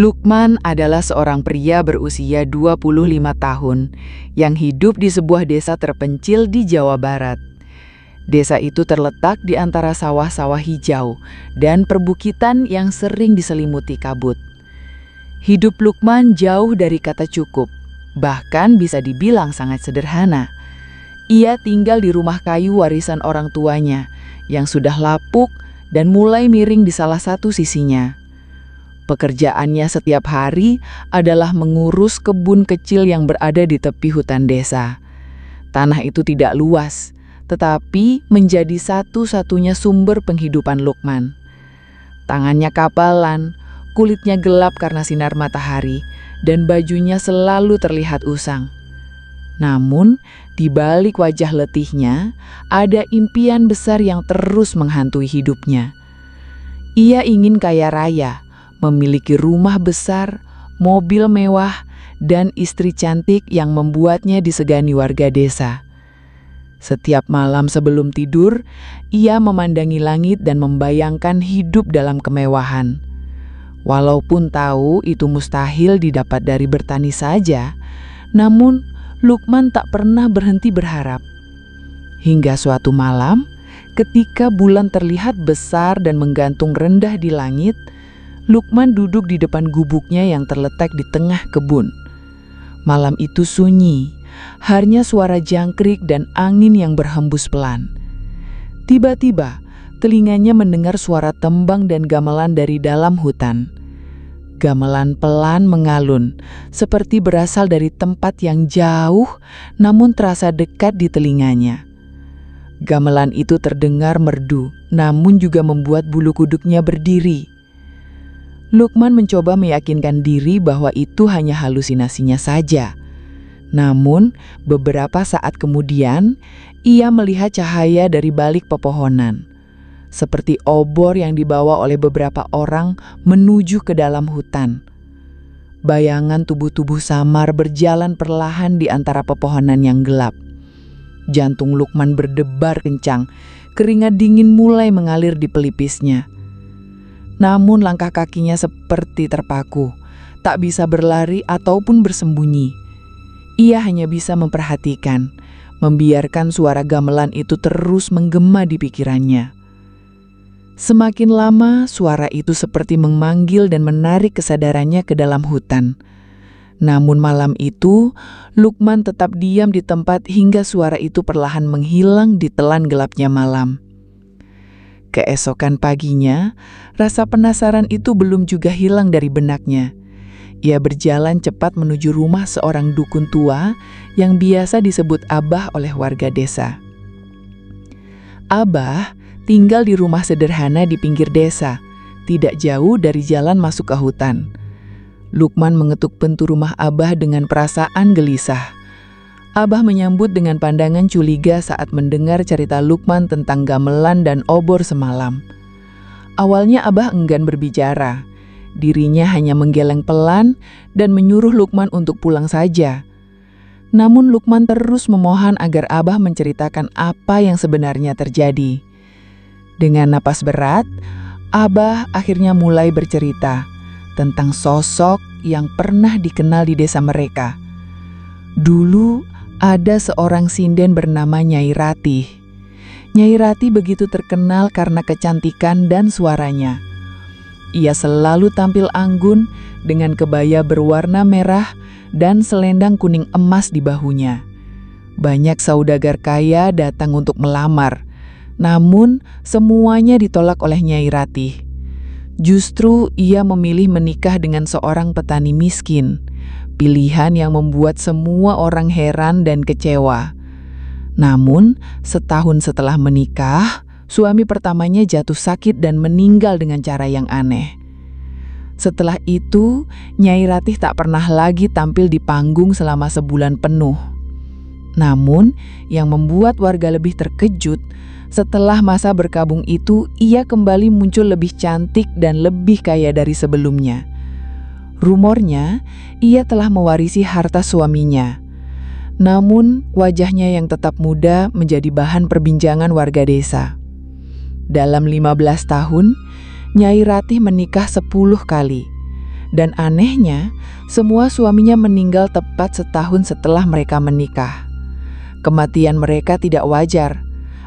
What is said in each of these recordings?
Lukman adalah seorang pria berusia 25 tahun yang hidup di sebuah desa terpencil di Jawa Barat. Desa itu terletak di antara sawah-sawah hijau dan perbukitan yang sering diselimuti kabut. Hidup Lukman jauh dari kata cukup, bahkan bisa dibilang sangat sederhana. Ia tinggal di rumah kayu warisan orang tuanya yang sudah lapuk dan mulai miring di salah satu sisinya. Pekerjaannya setiap hari adalah mengurus kebun kecil yang berada di tepi hutan desa. Tanah itu tidak luas, tetapi menjadi satu-satunya sumber penghidupan Lukman. Tangannya kapalan, kulitnya gelap karena sinar matahari, dan bajunya selalu terlihat usang. Namun, di balik wajah letihnya, ada impian besar yang terus menghantui hidupnya. Ia ingin kaya raya, memiliki rumah besar, mobil mewah, dan istri cantik yang membuatnya disegani warga desa. Setiap malam sebelum tidur, ia memandangi langit dan membayangkan hidup dalam kemewahan. Walaupun tahu itu mustahil didapat dari bertani saja, namun Lukman tak pernah berhenti berharap. Hingga suatu malam, ketika bulan terlihat besar dan menggantung rendah di langit, Lukman duduk di depan gubuknya yang terletak di tengah kebun. Malam itu sunyi, hanya suara jangkrik dan angin yang berhembus pelan. Tiba-tiba, telinganya mendengar suara tembang dan gamelan dari dalam hutan. Gamelan pelan mengalun, seperti berasal dari tempat yang jauh, namun terasa dekat di telinganya. Gamelan itu terdengar merdu, namun juga membuat bulu kuduknya berdiri. Lukman mencoba meyakinkan diri bahwa itu hanya halusinasinya saja. Namun, beberapa saat kemudian, ia melihat cahaya dari balik pepohonan, seperti obor yang dibawa oleh beberapa orang menuju ke dalam hutan. Bayangan tubuh-tubuh samar berjalan perlahan di antara pepohonan yang gelap. Jantung Lukman berdebar kencang, keringat dingin mulai mengalir di pelipisnya. Namun langkah kakinya seperti terpaku, tak bisa berlari ataupun bersembunyi. Ia hanya bisa memperhatikan, membiarkan suara gamelan itu terus menggema di pikirannya. Semakin lama, suara itu seperti memanggil dan menarik kesadarannya ke dalam hutan. Namun malam itu, Lukman tetap diam di tempat hingga suara itu perlahan menghilang di telan gelapnya malam. Keesokan paginya, rasa penasaran itu belum juga hilang dari benaknya. Ia berjalan cepat menuju rumah seorang dukun tua yang biasa disebut Abah oleh warga desa. Abah tinggal di rumah sederhana di pinggir desa, tidak jauh dari jalan masuk ke hutan. Lukman mengetuk pintu rumah Abah dengan perasaan gelisah. Abah menyambut dengan pandangan curiga saat mendengar cerita Lukman tentang gamelan dan obor semalam. Awalnya Abah enggan berbicara. Dirinya hanya menggeleng pelan dan menyuruh Lukman untuk pulang saja. Namun Lukman terus memohon agar Abah menceritakan apa yang sebenarnya terjadi. Dengan napas berat, Abah akhirnya mulai bercerita tentang sosok yang pernah dikenal di desa mereka. Dulu ada seorang sinden bernama Nyai Ratih. Nyai Ratih begitu terkenal karena kecantikan dan suaranya. Ia selalu tampil anggun dengan kebaya berwarna merah dan selendang kuning emas di bahunya. Banyak saudagar kaya datang untuk melamar, namun semuanya ditolak oleh Nyai Ratih. Justru ia memilih menikah dengan seorang petani miskin. Pilihan yang membuat semua orang heran dan kecewa. Namun, setahun setelah menikah, suami pertamanya jatuh sakit dan meninggal dengan cara yang aneh. Setelah itu, Nyai Ratih tak pernah lagi tampil di panggung selama sebulan penuh. Namun, yang membuat warga lebih terkejut, setelah masa berkabung itu, ia kembali muncul lebih cantik dan lebih kaya dari sebelumnya. Rumornya, ia telah mewarisi harta suaminya. Namun, wajahnya yang tetap muda menjadi bahan perbincangan warga desa. Dalam 15 tahun, Nyai Ratih menikah 10 kali. Dan anehnya, semua suaminya meninggal tepat setahun setelah mereka menikah. Kematian mereka tidak wajar.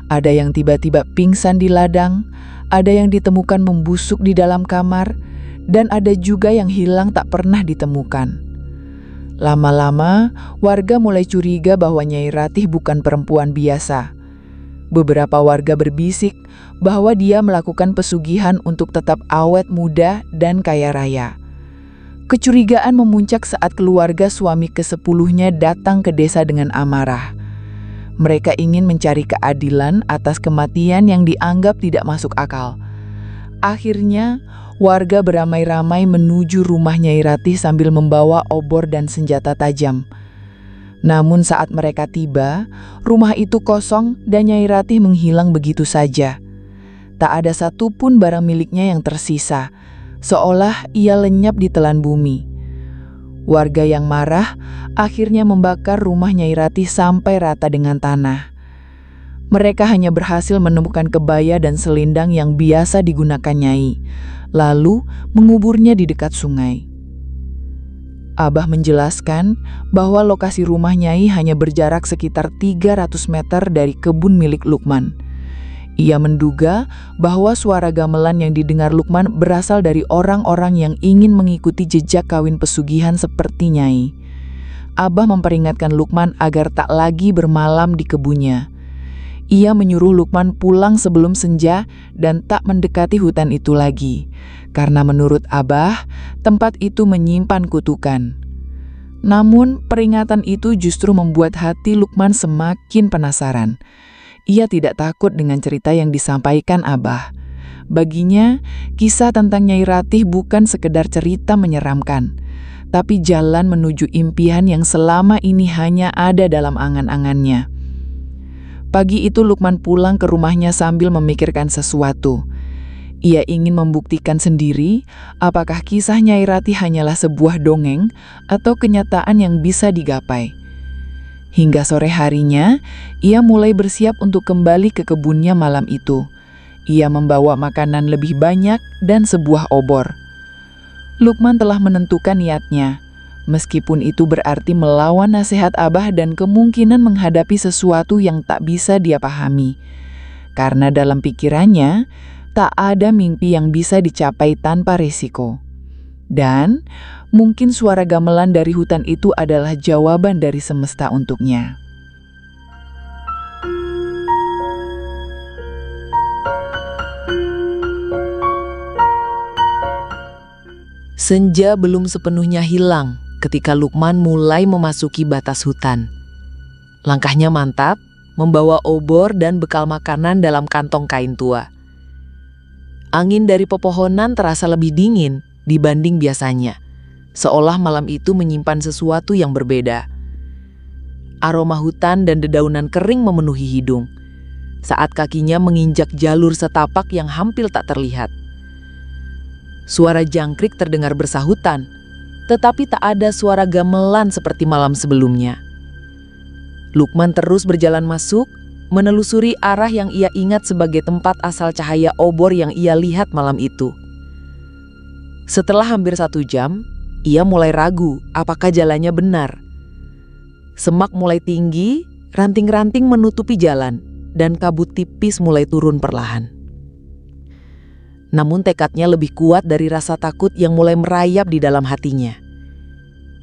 Ada yang tiba-tiba pingsan di ladang, ada yang ditemukan membusuk di dalam kamar, dan ada juga yang hilang tak pernah ditemukan. Lama-lama, warga mulai curiga bahwa Nyai Ratih bukan perempuan biasa. Beberapa warga berbisik bahwa dia melakukan pesugihan untuk tetap awet muda dan kaya raya. Kecurigaan memuncak saat keluarga suami ke-10-nya datang ke desa dengan amarah. Mereka ingin mencari keadilan atas kematian yang dianggap tidak masuk akal. Akhirnya, warga beramai-ramai menuju rumah Nyai Ratih sambil membawa obor dan senjata tajam. Namun saat mereka tiba, rumah itu kosong dan Nyai Ratih menghilang begitu saja. Tak ada satupun barang miliknya yang tersisa, seolah ia lenyap di telan bumi. Warga yang marah akhirnya membakar rumah Nyai Ratih sampai rata dengan tanah. Mereka hanya berhasil menemukan kebaya dan selendang yang biasa digunakan Nyai, lalu menguburnya di dekat sungai. Abah menjelaskan bahwa lokasi rumah Nyai hanya berjarak sekitar 300 meter dari kebun milik Lukman. Ia menduga bahwa suara gamelan yang didengar Lukman berasal dari orang-orang yang ingin mengikuti jejak kawin pesugihan seperti Nyai. Abah memperingatkan Lukman agar tak lagi bermalam di kebunnya. Ia menyuruh Lukman pulang sebelum senja dan tak mendekati hutan itu lagi, karena menurut Abah, tempat itu menyimpan kutukan. Namun, peringatan itu justru membuat hati Lukman semakin penasaran. Ia tidak takut dengan cerita yang disampaikan Abah. Baginya, kisah tentang Nyai Ratih bukan sekedar cerita menyeramkan, tapi jalan menuju impian yang selama ini hanya ada dalam angan-angannya. Pagi itu Lukman pulang ke rumahnya sambil memikirkan sesuatu. Ia ingin membuktikan sendiri apakah kisah Nyai Ratih hanyalah sebuah dongeng atau kenyataan yang bisa digapai. Hingga sore harinya, ia mulai bersiap untuk kembali ke kebunnya malam itu. Ia membawa makanan lebih banyak dan sebuah obor. Lukman telah menentukan niatnya, meskipun itu berarti melawan nasihat Abah dan kemungkinan menghadapi sesuatu yang tak bisa dia pahami. Karena dalam pikirannya, tak ada mimpi yang bisa dicapai tanpa risiko. Dan mungkin suara gamelan dari hutan itu adalah jawaban dari semesta untuknya. Senja belum sepenuhnya hilang ketika Lukman mulai memasuki batas hutan. Langkahnya mantap, membawa obor dan bekal makanan dalam kantong kain tua. Angin dari pepohonan terasa lebih dingin dibanding biasanya, seolah malam itu menyimpan sesuatu yang berbeda. Aroma hutan dan dedaunan kering memenuhi hidung saat kakinya menginjak jalur setapak yang hampir tak terlihat. Suara jangkrik terdengar bersahutan, tetapi tak ada suara gamelan seperti malam sebelumnya. Lukman terus berjalan masuk, menelusuri arah yang ia ingat sebagai tempat asal cahaya obor yang ia lihat malam itu. Setelah hampir 1 jam, ia mulai ragu apakah jalannya benar. Semak mulai tinggi, ranting-ranting menutupi jalan, dan kabut tipis mulai turun perlahan. Namun tekadnya lebih kuat dari rasa takut yang mulai merayap di dalam hatinya.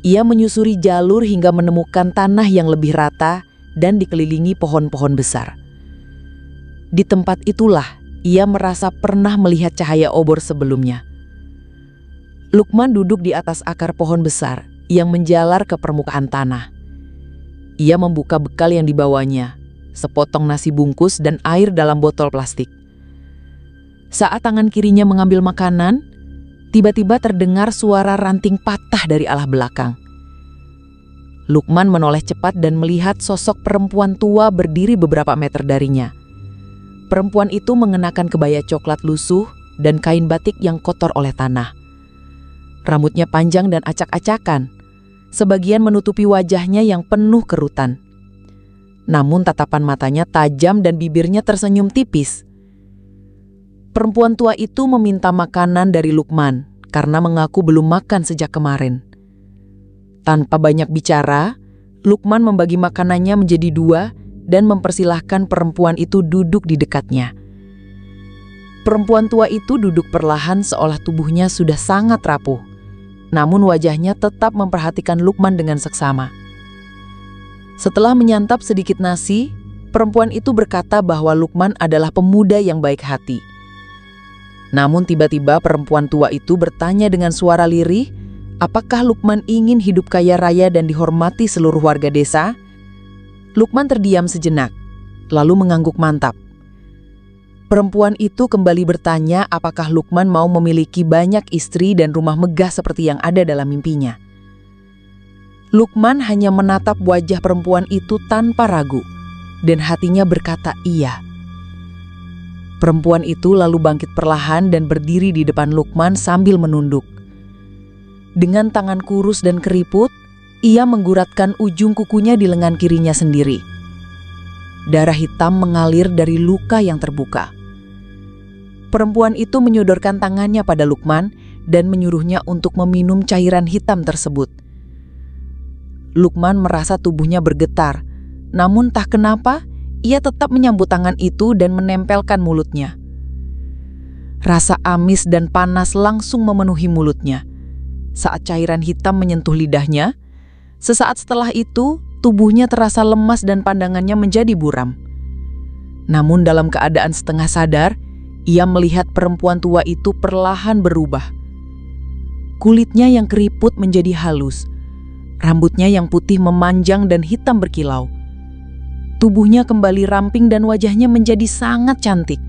Ia menyusuri jalur hingga menemukan tanah yang lebih rata dan dikelilingi pohon-pohon besar. Di tempat itulah ia merasa pernah melihat cahaya obor sebelumnya. Lukman duduk di atas akar pohon besar yang menjalar ke permukaan tanah. Ia membuka bekal yang dibawanya, sepotong nasi bungkus dan air dalam botol plastik. Saat tangan kirinya mengambil makanan, tiba-tiba terdengar suara ranting patah dari arah belakang. Lukman menoleh cepat dan melihat sosok perempuan tua berdiri beberapa meter darinya. Perempuan itu mengenakan kebaya coklat lusuh dan kain batik yang kotor oleh tanah. Rambutnya panjang dan acak-acakan, sebagian menutupi wajahnya yang penuh kerutan. Namun tatapan matanya tajam dan bibirnya tersenyum tipis. Perempuan tua itu meminta makanan dari Lukman karena mengaku belum makan sejak kemarin. Tanpa banyak bicara, Lukman membagi makanannya menjadi 2 dan mempersilahkan perempuan itu duduk di dekatnya. Perempuan tua itu duduk perlahan seolah tubuhnya sudah sangat rapuh, namun wajahnya tetap memperhatikan Lukman dengan seksama. Setelah menyantap sedikit nasi, perempuan itu berkata bahwa Lukman adalah pemuda yang baik hati. Namun tiba-tiba perempuan tua itu bertanya dengan suara lirih, apakah Lukman ingin hidup kaya raya dan dihormati seluruh warga desa? Lukman terdiam sejenak, lalu mengangguk mantap. Perempuan itu kembali bertanya apakah Lukman mau memiliki banyak istri dan rumah megah seperti yang ada dalam mimpinya. Lukman hanya menatap wajah perempuan itu tanpa ragu, dan hatinya berkata iya. Perempuan itu lalu bangkit perlahan dan berdiri di depan Lukman sambil menunduk. Dengan tangan kurus dan keriput, ia mengguratkan ujung kukunya di lengan kirinya sendiri. Darah hitam mengalir dari luka yang terbuka. Perempuan itu menyodorkan tangannya pada Lukman dan menyuruhnya untuk meminum cairan hitam tersebut. Lukman merasa tubuhnya bergetar, namun entah kenapa ia tetap menyambut tangan itu dan menempelkan mulutnya. Rasa amis dan panas langsung memenuhi mulutnya. Saat cairan hitam menyentuh lidahnya, sesaat setelah itu tubuhnya terasa lemas dan pandangannya menjadi buram. Namun dalam keadaan setengah sadar, ia melihat perempuan tua itu perlahan berubah. Kulitnya yang keriput menjadi halus, rambutnya yang putih memanjang dan hitam berkilau. Tubuhnya kembali ramping dan wajahnya menjadi sangat cantik.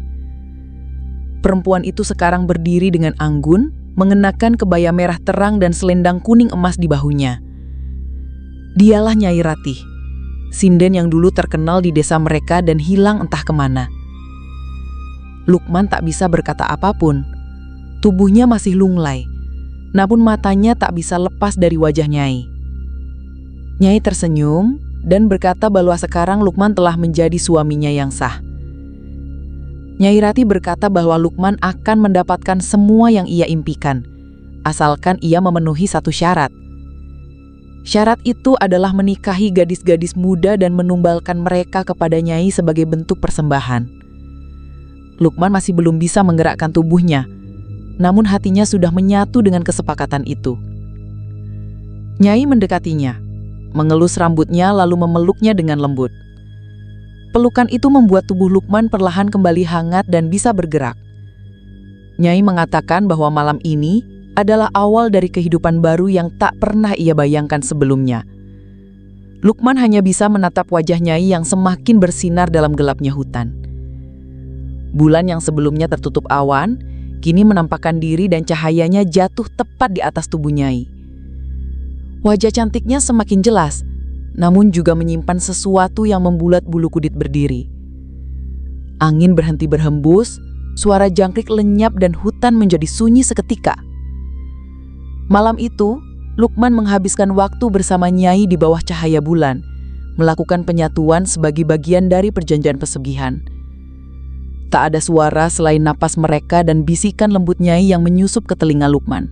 Perempuan itu sekarang berdiri dengan anggun, mengenakan kebaya merah terang dan selendang kuning emas di bahunya. Dialah Nyai Ratih, sinden yang dulu terkenal di desa mereka dan hilang entah kemana. Lukman tak bisa berkata apapun. Tubuhnya masih lunglai, namun matanya tak bisa lepas dari wajah Nyai. Nyai tersenyum dan berkata bahwa sekarang Lukman telah menjadi suaminya yang sah. Nyai Ratih berkata bahwa Lukman akan mendapatkan semua yang ia impikan, asalkan ia memenuhi satu syarat. Syarat itu adalah menikahi gadis-gadis muda dan menumbalkan mereka kepada Nyai sebagai bentuk persembahan. Lukman masih belum bisa menggerakkan tubuhnya, namun hatinya sudah menyatu dengan kesepakatan itu. Nyai mendekatinya, mengelus rambutnya lalu memeluknya dengan lembut. Pelukan itu membuat tubuh Lukman perlahan kembali hangat dan bisa bergerak. Nyai mengatakan bahwa malam ini adalah awal dari kehidupan baru yang tak pernah ia bayangkan sebelumnya. Lukman hanya bisa menatap wajah Nyai yang semakin bersinar dalam gelapnya hutan. Bulan yang sebelumnya tertutup awan, kini menampakkan diri dan cahayanya jatuh tepat di atas tubuh Nyai. Wajah cantiknya semakin jelas, namun juga menyimpan sesuatu yang membuat bulu kudit berdiri. Angin berhenti berhembus, suara jangkrik lenyap dan hutan menjadi sunyi seketika. Malam itu, Lukman menghabiskan waktu bersama Nyai di bawah cahaya bulan, melakukan penyatuan sebagai bagian dari perjanjian pesugihan. Tak ada suara selain napas mereka dan bisikan lembut Nyai yang menyusup ke telinga Lukman.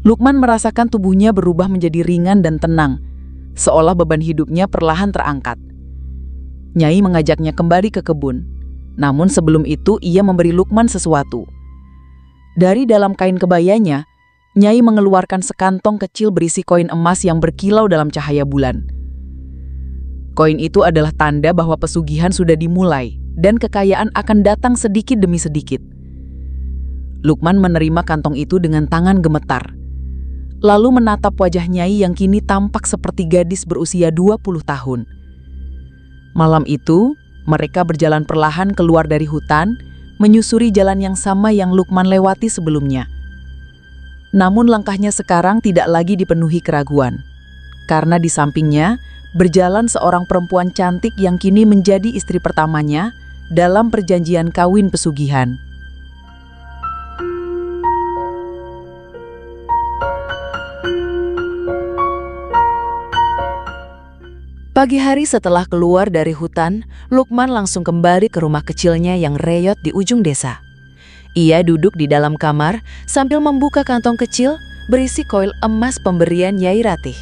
Lukman merasakan tubuhnya berubah menjadi ringan dan tenang, seolah beban hidupnya perlahan terangkat. Nyai mengajaknya kembali ke kebun, namun sebelum itu ia memberi Lukman sesuatu. Dari dalam kain kebayanya, Nyai mengeluarkan sekantong kecil berisi koin emas yang berkilau dalam cahaya bulan. Koin itu adalah tanda bahwa pesugihan sudah dimulai dan kekayaan akan datang sedikit demi sedikit. Lukman menerima kantong itu dengan tangan gemetar, lalu menatap wajah Nyai yang kini tampak seperti gadis berusia 20 tahun. Malam itu, mereka berjalan perlahan keluar dari hutan, menyusuri jalan yang sama yang Lukman lewati sebelumnya. Namun langkahnya sekarang tidak lagi dipenuhi keraguan, karena di sampingnya berjalan seorang perempuan cantik yang kini menjadi istri pertamanya dalam perjanjian kawin pesugihan. Pagi hari setelah keluar dari hutan, Lukman langsung kembali ke rumah kecilnya yang reyot di ujung desa. Ia duduk di dalam kamar sambil membuka kantong kecil berisi koil emas pemberian Nyai Ratih.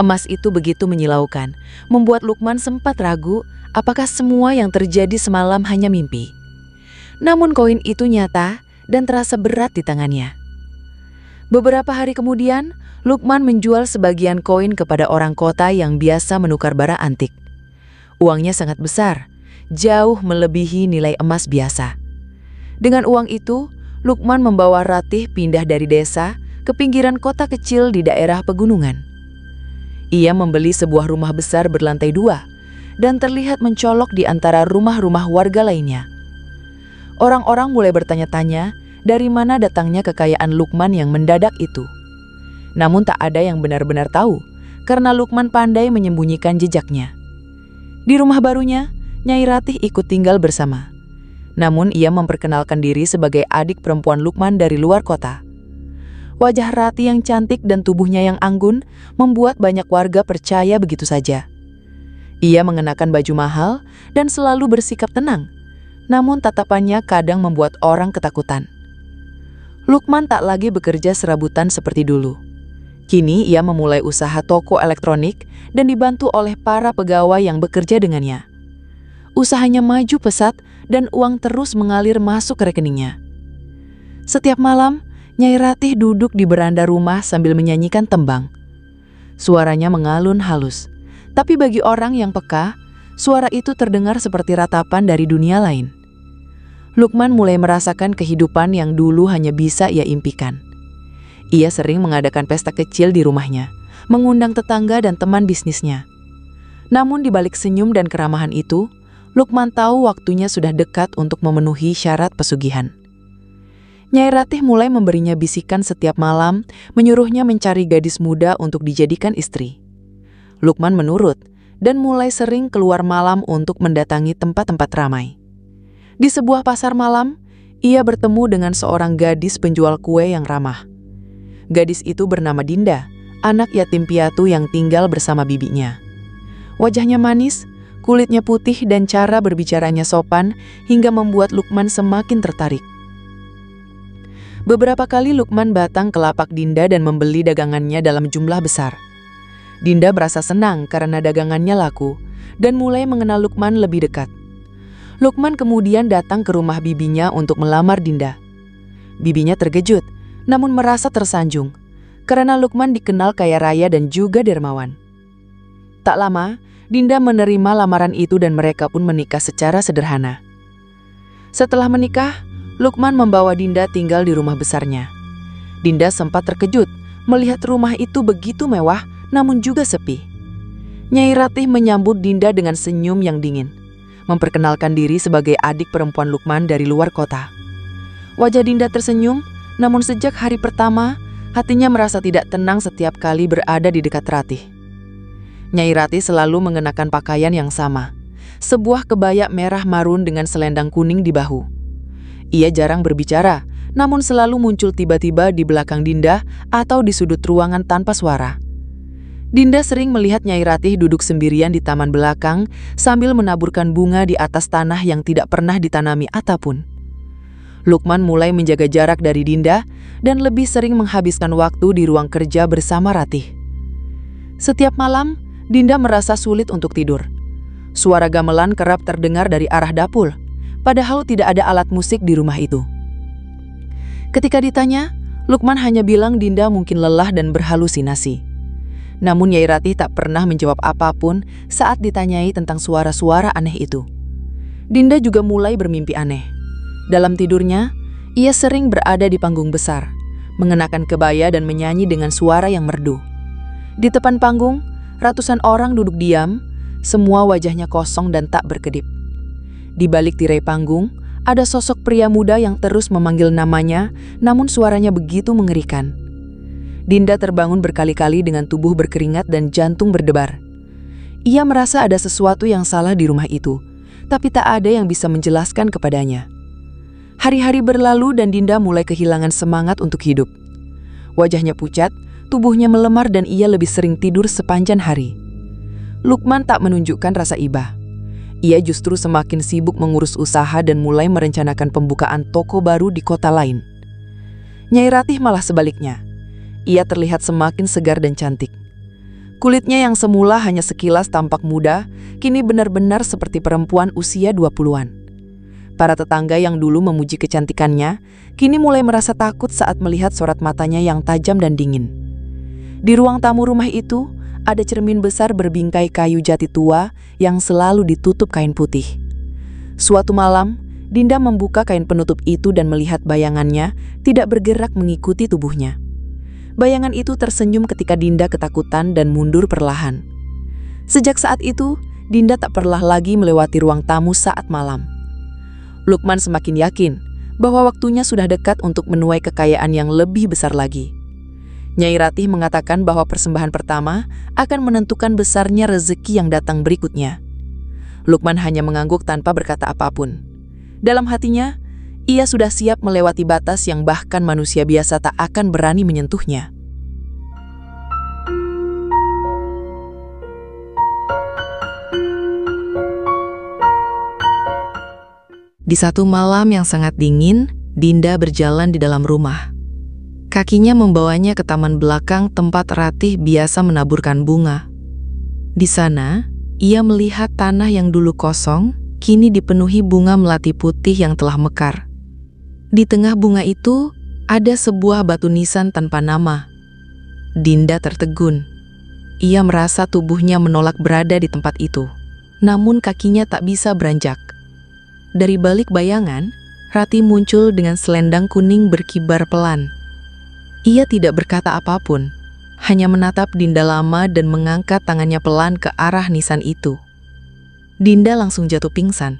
Emas itu begitu menyilaukan, membuat Lukman sempat ragu apakah semua yang terjadi semalam hanya mimpi. Namun koin itu nyata dan terasa berat di tangannya. Beberapa hari kemudian, Lukman menjual sebagian koin kepada orang kota yang biasa menukar bara antik. Uangnya sangat besar, jauh melebihi nilai emas biasa. Dengan uang itu, Lukman membawa Ratih pindah dari desa ke pinggiran kota kecil di daerah pegunungan. Ia membeli sebuah rumah besar berlantai 2 dan terlihat mencolok di antara rumah-rumah warga lainnya. Orang-orang mulai bertanya-tanya dari mana datangnya kekayaan Lukman yang mendadak itu. Namun tak ada yang benar-benar tahu karena Lukman pandai menyembunyikan jejaknya. Di rumah barunya, Nyai Ratih ikut tinggal bersama. Namun ia memperkenalkan diri sebagai adik perempuan Lukman dari luar kota. Wajah Ratih yang cantik dan tubuhnya yang anggun membuat banyak warga percaya begitu saja. Ia mengenakan baju mahal dan selalu bersikap tenang, namun tatapannya kadang membuat orang ketakutan. Lukman tak lagi bekerja serabutan seperti dulu. Kini ia memulai usaha toko elektronik dan dibantu oleh para pegawai yang bekerja dengannya. Usahanya maju pesat dan uang terus mengalir masuk ke rekeningnya. Setiap malam, Nyai Ratih duduk di beranda rumah sambil menyanyikan tembang. Suaranya mengalun halus, tapi bagi orang yang peka, suara itu terdengar seperti ratapan dari dunia lain. Lukman mulai merasakan kehidupan yang dulu hanya bisa ia impikan. Ia sering mengadakan pesta kecil di rumahnya, mengundang tetangga dan teman bisnisnya. Namun di balik senyum dan keramahan itu, Lukman tahu waktunya sudah dekat untuk memenuhi syarat pesugihan. Nyai Ratih mulai memberinya bisikan setiap malam, menyuruhnya mencari gadis muda untuk dijadikan istri. Lukman menurut dan mulai sering keluar malam untuk mendatangi tempat-tempat ramai. Di sebuah pasar malam, ia bertemu dengan seorang gadis penjual kue yang ramah. Gadis itu bernama Dinda, anak yatim piatu yang tinggal bersama bibinya. Wajahnya manis, kulitnya putih dan cara berbicaranya sopan hingga membuat Lukman semakin tertarik. Beberapa kali Lukman datang ke lapak Dinda dan membeli dagangannya dalam jumlah besar. Dinda merasa senang karena dagangannya laku dan mulai mengenal Lukman lebih dekat. Lukman kemudian datang ke rumah bibinya untuk melamar Dinda. Bibinya terkejut, namun merasa tersanjung karena Lukman dikenal kaya raya dan juga dermawan. Tak lama, Dinda menerima lamaran itu dan mereka pun menikah secara sederhana. Setelah menikah, Lukman membawa Dinda tinggal di rumah besarnya. Dinda sempat terkejut melihat rumah itu begitu mewah namun juga sepi. Nyai Ratih menyambut Dinda dengan senyum yang dingin, memperkenalkan diri sebagai adik perempuan Lukman dari luar kota. Wajah Dinda tersenyum, namun sejak hari pertama, hatinya merasa tidak tenang setiap kali berada di dekat Ratih. Nyai Ratih selalu mengenakan pakaian yang sama, sebuah kebaya merah marun dengan selendang kuning di bahu. Ia jarang berbicara, namun selalu muncul tiba-tiba di belakang Dinda atau di sudut ruangan tanpa suara. Dinda sering melihat Nyai Ratih duduk sendirian di taman belakang sambil menaburkan bunga di atas tanah yang tidak pernah ditanami apapun. Lukman mulai menjaga jarak dari Dinda dan lebih sering menghabiskan waktu di ruang kerja bersama Ratih. Setiap malam, Dinda merasa sulit untuk tidur. Suara gamelan kerap terdengar dari arah dapur, padahal tidak ada alat musik di rumah itu. Ketika ditanya, Lukman hanya bilang Dinda mungkin lelah dan berhalusinasi. Namun Nyai Ratih tak pernah menjawab apapun saat ditanyai tentang suara-suara aneh itu. Dinda juga mulai bermimpi aneh. Dalam tidurnya, ia sering berada di panggung besar, mengenakan kebaya dan menyanyi dengan suara yang merdu. Di depan panggung, ratusan orang duduk diam, semua wajahnya kosong dan tak berkedip. Di balik tirai panggung, ada sosok pria muda yang terus memanggil namanya, namun suaranya begitu mengerikan. Dinda terbangun berkali-kali dengan tubuh berkeringat dan jantung berdebar. Ia merasa ada sesuatu yang salah di rumah itu, tapi tak ada yang bisa menjelaskan kepadanya. Hari-hari berlalu dan Dinda mulai kehilangan semangat untuk hidup. Wajahnya pucat, tubuhnya melemar dan ia lebih sering tidur sepanjang hari. Lukman tak menunjukkan rasa iba. ia justru semakin sibuk mengurus usaha dan mulai merencanakan pembukaan toko baru di kota lain. Nyai Ratih malah sebaliknya. Ia terlihat semakin segar dan cantik. Kulitnya yang semula hanya sekilas tampak muda, kini benar-benar seperti perempuan usia 20-an. Para tetangga yang dulu memuji kecantikannya, kini mulai merasa takut saat melihat sorot matanya yang tajam dan dingin. Di ruang tamu rumah itu, ada cermin besar berbingkai kayu jati tua yang selalu ditutup kain putih. Suatu malam, Dinda membuka kain penutup itu dan melihat bayangannya tidak bergerak mengikuti tubuhnya. Bayangan itu tersenyum ketika Dinda ketakutan dan mundur perlahan. Sejak saat itu, Dinda tak pernah lagi melewati ruang tamu saat malam. Lukman semakin yakin bahwa waktunya sudah dekat untuk menuai kekayaan yang lebih besar lagi. Nyai Ratih mengatakan bahwa persembahan pertama akan menentukan besarnya rezeki yang datang berikutnya. Lukman hanya mengangguk tanpa berkata apapun. Dalam hatinya, ia sudah siap melewati batas yang bahkan manusia biasa tak akan berani menyentuhnya. Di satu malam yang sangat dingin, Dinda berjalan di dalam rumah. Kakinya membawanya ke taman belakang tempat Ratih biasa menaburkan bunga. Di sana, ia melihat tanah yang dulu kosong, kini dipenuhi bunga melati putih yang telah mekar. Di tengah bunga itu, ada sebuah batu nisan tanpa nama. Dinda tertegun. Ia merasa tubuhnya menolak berada di tempat itu. Namun kakinya tak bisa beranjak. Dari balik bayangan, Ratih muncul dengan selendang kuning berkibar pelan. Ia tidak berkata apapun, hanya menatap Dinda lama dan mengangkat tangannya pelan ke arah nisan itu. Dinda langsung jatuh pingsan.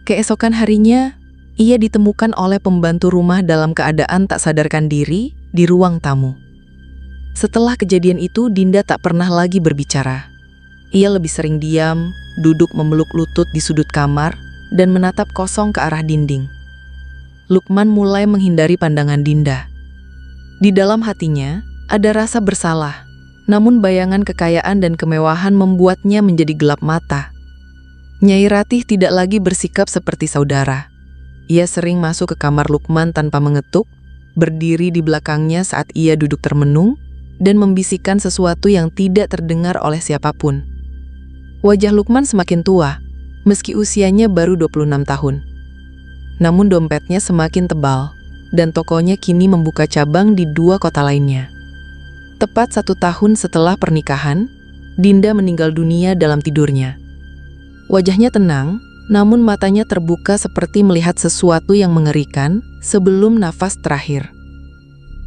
Keesokan harinya, ia ditemukan oleh pembantu rumah dalam keadaan tak sadarkan diri di ruang tamu. Setelah kejadian itu, Dinda tak pernah lagi berbicara. Ia lebih sering diam, duduk memeluk lutut di sudut kamar, dan menatap kosong ke arah dinding. Lukman mulai menghindari pandangan Dinda. Di dalam hatinya, ada rasa bersalah, namun bayangan kekayaan dan kemewahan membuatnya menjadi gelap mata. Nyai Ratih tidak lagi bersikap seperti saudara. Ia sering masuk ke kamar Lukman tanpa mengetuk, berdiri di belakangnya saat ia duduk termenung, dan membisikkan sesuatu yang tidak terdengar oleh siapapun. Wajah Lukman semakin tua, meski usianya baru 26 tahun. Namun dompetnya semakin tebal, dan tokonya kini membuka cabang di 2 kota lainnya. Tepat 1 tahun setelah pernikahan, Dinda meninggal dunia dalam tidurnya. Wajahnya tenang, namun matanya terbuka seperti melihat sesuatu yang mengerikan sebelum nafas terakhir.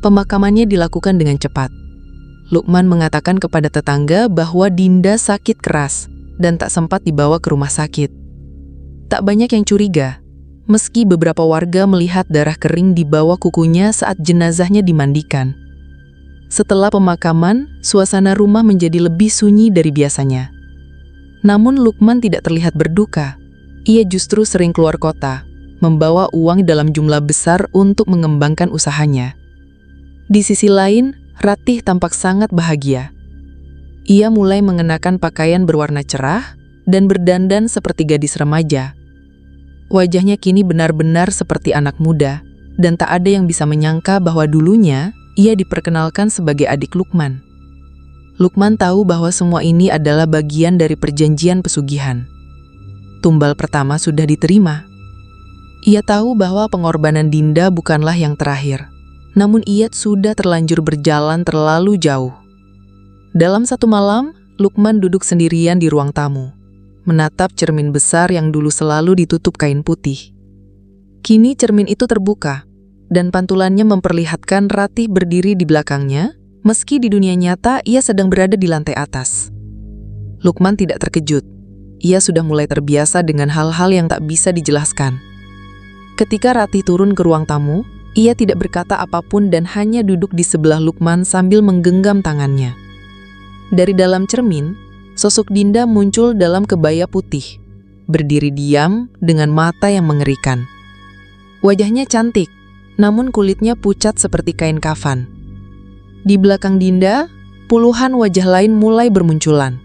Pemakamannya dilakukan dengan cepat. Lukman mengatakan kepada tetangga bahwa Dinda sakit keras dan tak sempat dibawa ke rumah sakit. Tak banyak yang curiga, meski beberapa warga melihat darah kering di bawah kukunya saat jenazahnya dimandikan. Setelah pemakaman, suasana rumah menjadi lebih sunyi dari biasanya. Namun Lukman tidak terlihat berduka. Ia justru sering keluar kota, membawa uang dalam jumlah besar untuk mengembangkan usahanya. Di sisi lain, Ratih tampak sangat bahagia. Ia mulai mengenakan pakaian berwarna cerah dan berdandan seperti gadis remaja. Wajahnya kini benar-benar seperti anak muda, dan tak ada yang bisa menyangka bahwa dulunya ia diperkenalkan sebagai adik Lukman. Lukman tahu bahwa semua ini adalah bagian dari perjanjian pesugihan. Tumbal pertama sudah diterima. Ia tahu bahwa pengorbanan Dinda bukanlah yang terakhir, namun ia sudah terlanjur berjalan terlalu jauh. Dalam satu malam, Lukman duduk sendirian di ruang tamu, menatap cermin besar yang dulu selalu ditutup kain putih. Kini cermin itu terbuka, dan pantulannya memperlihatkan Ratih berdiri di belakangnya, meski di dunia nyata ia sedang berada di lantai atas. Lukman tidak terkejut. Ia sudah mulai terbiasa dengan hal-hal yang tak bisa dijelaskan. Ketika Ratih turun ke ruang tamu, ia tidak berkata apapun dan hanya duduk di sebelah Lukman sambil menggenggam tangannya. Dari dalam cermin, sosok Dinda muncul dalam kebaya putih, berdiri diam dengan mata yang mengerikan. Wajahnya cantik, namun kulitnya pucat seperti kain kafan. Di belakang Dinda, puluhan wajah lain mulai bermunculan.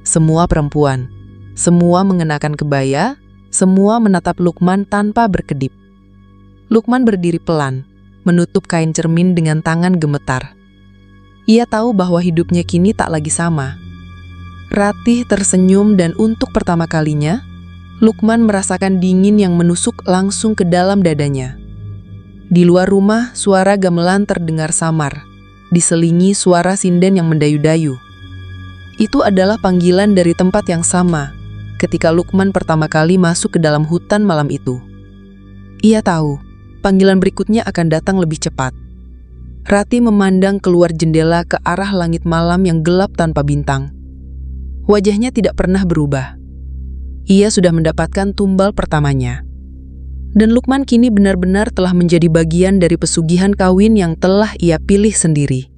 Semua perempuan, Semua mengenakan kebaya, semua menatap Lukman tanpa berkedip. Lukman berdiri pelan, menutup kain cermin dengan tangan gemetar. Ia tahu bahwa hidupnya kini tak lagi sama. Ratih tersenyum dan untuk pertama kalinya, Lukman merasakan dingin yang menusuk langsung ke dalam dadanya. Di luar rumah, suara gamelan terdengar samar, diselingi suara sinden yang mendayu-dayu. Itu adalah panggilan dari tempat yang sama, ketika Lukman pertama kali masuk ke dalam hutan malam itu. Ia tahu, panggilan berikutnya akan datang lebih cepat. Ratih memandang keluar jendela ke arah langit malam yang gelap tanpa bintang. Wajahnya tidak pernah berubah. Ia sudah mendapatkan tumbal pertamanya. Dan Lukman kini benar-benar telah menjadi bagian dari pesugihan kawin yang telah ia pilih sendiri.